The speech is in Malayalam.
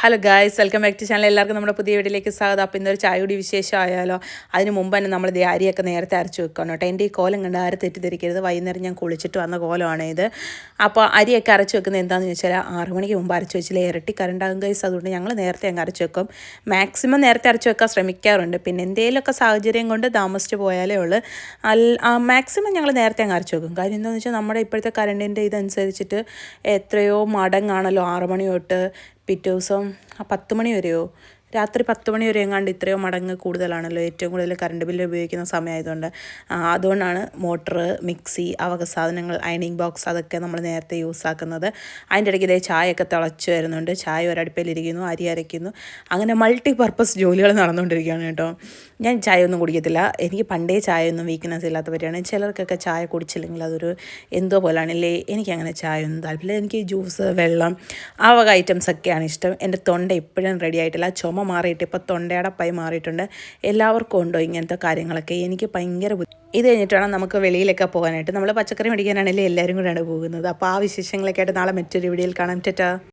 Hello guys, welcome back to channel. എല്ലാവർക്കും നമ്മുടെ പുതിയ വീഡിയോയിലേക്ക് സ്വാഗതം. അപ്പോൾ ഇന്നൊരു ചായ കൂടി വിശേഷമായാലോ. അതിന് മുമ്പ് തന്നെ നമ്മൾ അരിയൊക്കെ നേരത്തെ അരച്ച് വെക്കണം കേട്ടോ. എൻ്റെ ഈ കോലം കണ്ട് ആരും തെറ്റിദ്ധരിക്കരുത്. വൈകുന്നേരം ഞാൻ കുളിച്ചിട്ട് വന്ന കോലമാണ് ഇത്. അപ്പോൾ അരിയൊക്കെ അരച്ച് വെക്കുന്നത് എന്താണെന്ന് ചോദിച്ചാൽ 6 മണിക്ക് മുമ്പ് അരച്ച് വെച്ചില്ല ഇരട്ടി കറണ്ടാകും ഗൈസ്. അതുകൊണ്ട് ഞങ്ങൾ നേരത്തെ അങ്ങ് അരച്ച് വെക്കും. മാക്സിമം നേരത്തെ അരച്ച് വെക്കാൻ ശ്രമിക്കാറുണ്ട്. പിന്നെ എന്തെങ്കിലുമൊക്കെ സാഹചര്യം കൊണ്ട് താമസിച്ച് പോയാലേ ഉള്ളൂ. മാക്സിമം ഞങ്ങൾ നേരത്തെ അങ്ങ് അരച്ച് വെക്കും. കാര്യം എന്താണെന്ന് വെച്ചാൽ നമ്മുടെ ഇപ്പോഴത്തെ കറണ്ടിൻ്റെ ഇതനുസരിച്ചിട്ട് എത്രയോ മടങ്ങാണല്ലോ 6 മണി തൊട്ട് പിറ്റേ ദിവസം 10 മണി വരെയോ രാത്രി 10 മണി വരെ എങ്ങാണ്ട് ഇത്രയോ മടങ്ങ് കൂടുതലാണല്ലോ ഏറ്റവും കൂടുതൽ കറണ്ട് ബില്ല് ഉപയോഗിക്കുന്ന സമയമായതുകൊണ്ട്. അതുകൊണ്ടാണ് മോട്ടർ, മിക്സി, അവക സാധനങ്ങൾ, അയണിങ് ബോക്സ് അതൊക്കെ നമ്മൾ നേരത്തെ യൂസ് ആക്കുന്നത്. അതിൻ്റെ ഇടയ്ക്ക് ഇതേ ചായയൊക്കെ തിളച്ച് വരുന്നുണ്ട്. ചായ ഒരടുപ്പിലിരിക്കുന്നു, അരി അരയ്ക്കുന്നു. അങ്ങനെ മൾട്ടി പർപ്പസ് ജോലികൾ നടന്നുകൊണ്ടിരിക്കുകയാണ് കേട്ടോ. ഞാൻ ചായ ഒന്നും കുടിക്കത്തില്ല. എനിക്ക് പണ്ടേ ചായ ഒന്നും വീക്ക്നെസ് ഇല്ലാത്ത പറ്റിയാണ്. ചിലർക്കൊക്കെ ചായ കുടിച്ചില്ലെങ്കിൽ അതൊരു എന്തോ പോലാണല്ലേ. എനിക്കങ്ങനെ ചായ ഒന്നും താല്പര്യമില്ല. എനിക്ക് ജ്യൂസ്, വെള്ളം, ആ വക ഐറ്റംസൊക്കെയാണ് ഇഷ്ടം. എൻ്റെ തൊണ്ട ഇപ്പോഴും റെഡി ആയിട്ടില്ല. ചുമ മാറിയിട്ട് ഇപ്പോൾ തൊണ്ടയടപ്പായി മാറിയിട്ടുണ്ട്. എല്ലാവർക്കും ഉണ്ടോ ഇങ്ങനത്തെ കാര്യങ്ങളൊക്കെ? എനിക്ക് ഭയങ്കര ഇത് കഴിഞ്ഞിട്ട് വേണം നമുക്ക് വെളിയിലൊക്കെ പോകാനായിട്ട്. നമ്മൾ പച്ചക്കറി മേടിക്കാനാണെങ്കിലും എല്ലാവരും കൂടെയാണ് പോകുന്നത്. അപ്പോൾ ആ വിശേഷങ്ങളൊക്കെ ആയിട്ട് നാളെ മറ്റൊരു വീഡിയോയിൽ കാണാം. ടാറ്റാ.